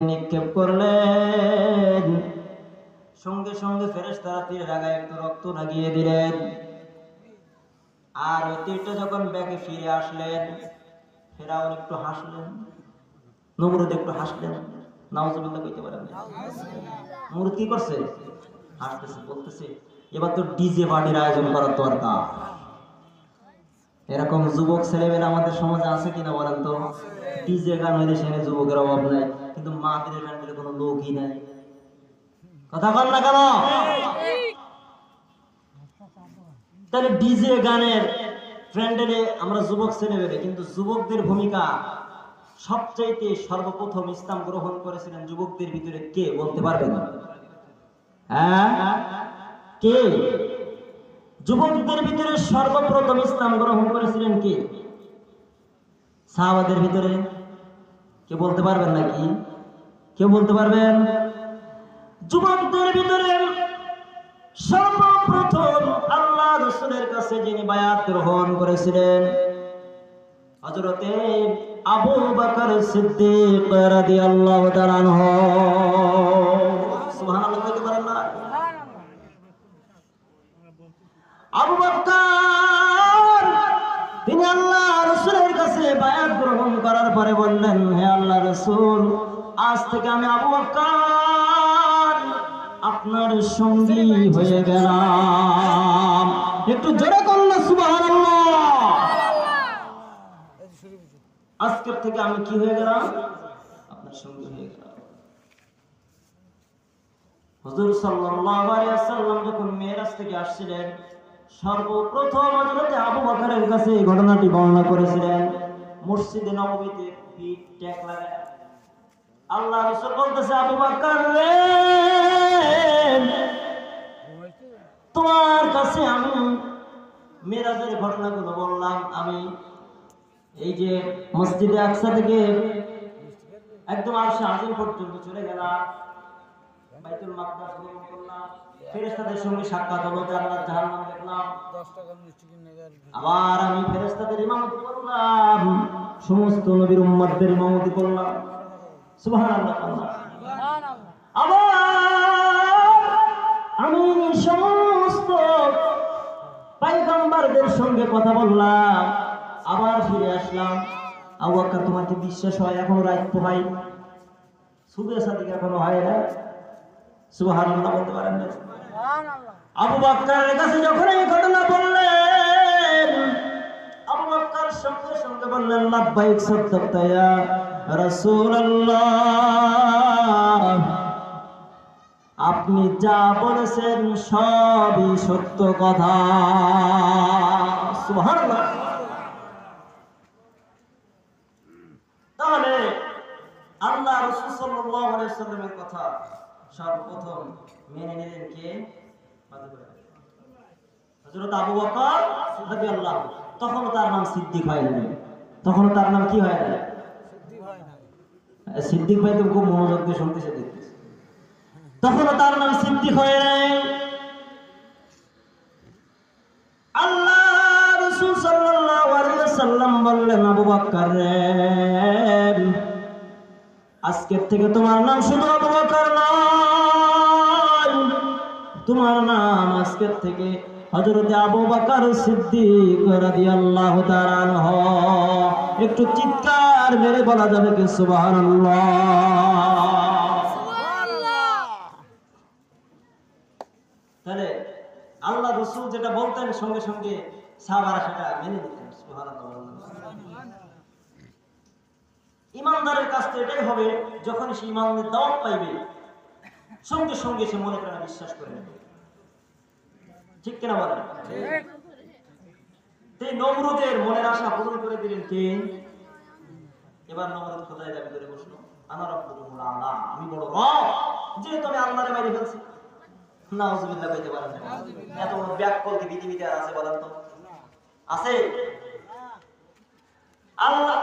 নিক্ষেপ করলেন, সঙ্গে সঙ্গে ফেরেশতারা তীরের আগায় একটু রক্ত লাগিয়ে দিলেন। আর ওই তীরটা যখন ব্যাগে ফিরে আসলেন, ফেরাউন একটু হাসলেন, নমরুদ একটু হাসলেন। নাউজুবিল্লাহ কইতে পারেন না? নমরুদ কি করছে? হাসতেছে, বলতেছে এবার তো ডিজে পার্টির আয়োজন করার দরকার। এরকম যুবক ছেলেমেয়েরা আমাদের সমাজে আছে কিনা বলেন তো? ডিজে গান হইলে সেখানে যুবকের অভাব নাই, কিন্তু মাহফিলের প্যান্ডেলে কোনো লোকই নাই। কথা বল না কেন? তাহলে ডিজে গানের প্যান্ডেলে আমরা যুবক ছেলেমেয়ে, কিন্তু যুবকদের ভূমিকা সবচাইতে সর্বপ্রথম ইসলাম গ্রহণ করেছিলেন যুবকদের ভিতরে কে বলতে পারবেন? হ্যাঁ, কে? যুবকদের ভিতরে সর্বপ্রথম ইসলাম গ্রহণ করেছিলেন কে? সাহাবাদের ভিতরে কে বলতে পারবেন নাকি? কেউ বলতে পারবেন? যুবকদের ভিতরে সর্বপ্রথম আল্লাহ রাসূলের কাছে যিনি বায়াত গ্রহণ করেছিলেন হযরতে আবু বকর সিদ্দিক রাদিয়াল্লাহু তাআলা আনহু। সুবহানাল্লাহ কইতে পারেন না? আবু বকর তিনি আল্লাহ রাসূলের কাছে বায়াত গ্রহণ করার পরে বললেন, হে আল্লাহ রাসূল, আজ থেকে আমি আবু বকর আপনার সঙ্গী হয়ে গেলাম। একটু জোরে বলুন সুবহানাল্লাহ। আজকের থেকে আমি কি হয়ে গেলাম? আপনার সঙ্গী হয়ে গেলাম। হুজুর সাল্লাল্লাহু আলাইহি ওয়াসাল্লাম যখন মেরাজ থেকে আসছিলেন, সর্বপ্রথম হযরত আবু বকরের কাছে এই ঘটনাটি বর্ণনা করেছিলেন। মসজিদে নববীতে পিঠ টেক লাগায় আল্লাহ রাসূল বলতেছে, আবু বকর রে, তোমার কাছে আমি মেরাজের ঘটনাগুলো বললাম। আমি এই যে মসজিদে আকসা থেকে একদম আরশে আজিম পর্যন্ত চলে গেলাম, বাইতুল মাকদাস ভ্রমণ করলাম, ফেরেশতাদের সঙ্গে সাক্ষাৎ হলো, জান্নাত জাহান্নাম দেখলাম। আবার আমি ফেরেশতাদের ইমামতি করলাম, সমস্ত নবীর উম্মতদের ইমামতি করলাম। সুবহানাল্লাহ। আবার আমি সমস্ত পয়গম্বরদের সঙ্গে কথা বললাম, আবার ফিরে আসলাম। আবু বকর, তোমার কি বিশ্বাস হয় এখনো রাত পোহাই? সুবহে সাদিক এখনো হয় না? সুবহানাল্লাহ বলতে পারেন না? আবু বকরের কাছে যখন এই ঘটনা বললেন, আবু বকর সঙ্গে সঙ্গে বললেন, লাব্বাইক সাদাকতা ইয়া রাসূলুল্লাহ, আপনি যা বলেছেন সবই সত্য কথা। সুবহানাল্লাহ। তাহলে আল্লাহ রাসূল সাল্লাল্লাহু আলাইহি ওয়াসাল্লামের কথা সর্বপ্রথম মেনে নিলেন কে? হযরত আবু বকর রাদিয়াল্লাহু। তখন তার নাম সিদ্দিক হয় নাই। তখন তার নাম কি হয় নাই? সিদ্দিক ভাই তো খুব মনোযোগ দিয়ে শুনতেছে, দেখতেছে। তখন তার নাম সিদ্দিক হয় নাই। আল্লাহ রাসূল সাল্লাল্লাহু আলাইহি ওয়াসাল্লাম বললেন, আবু বকর রে, আজকের থেকে তোমার নাম শুধু আবু বকর নয়, তোমার নাম আজকের থেকে হযরত আবু বকর সিদ্দিক রাদিয়াল্লাহু তাআলা আনহু। একটু চিৎকার মেরে বলা যাবে কি সুবহানাল্লাহ? সুবহানাল্লাহ। তাহলে আল্লাহ রাসূল যেটা বলতেন সঙ্গে সঙ্গে সাহাবারা সেটা মেনে নিতেন। সুবহানাল্লাহ। ইমানদারের কাজ তো এটাই হবে, যখন সে ইমানের দাওয়াত পাইবে সঙ্গে সঙ্গে সে মনে প্রাণে বিশ্বাস করে নেবে। ঠিক কিনা বলেন? ঠিক। নমরুদের মনের আশা পূরণ করে দিলেন কে? এবার নমরুদ খোদাই দাবি করে বসলো, আনা রাব্বুকুমুল আলা, আমি বড় রব, যেহেতু আমি আল্লাহরে মাইরে ফেলছি। নাউজুবিল্লাহ কইতে পারেন না? এত বড় ব্যাককল কি পৃথিবীতে আর আছে বলেন তো? আছে? আল্লাহ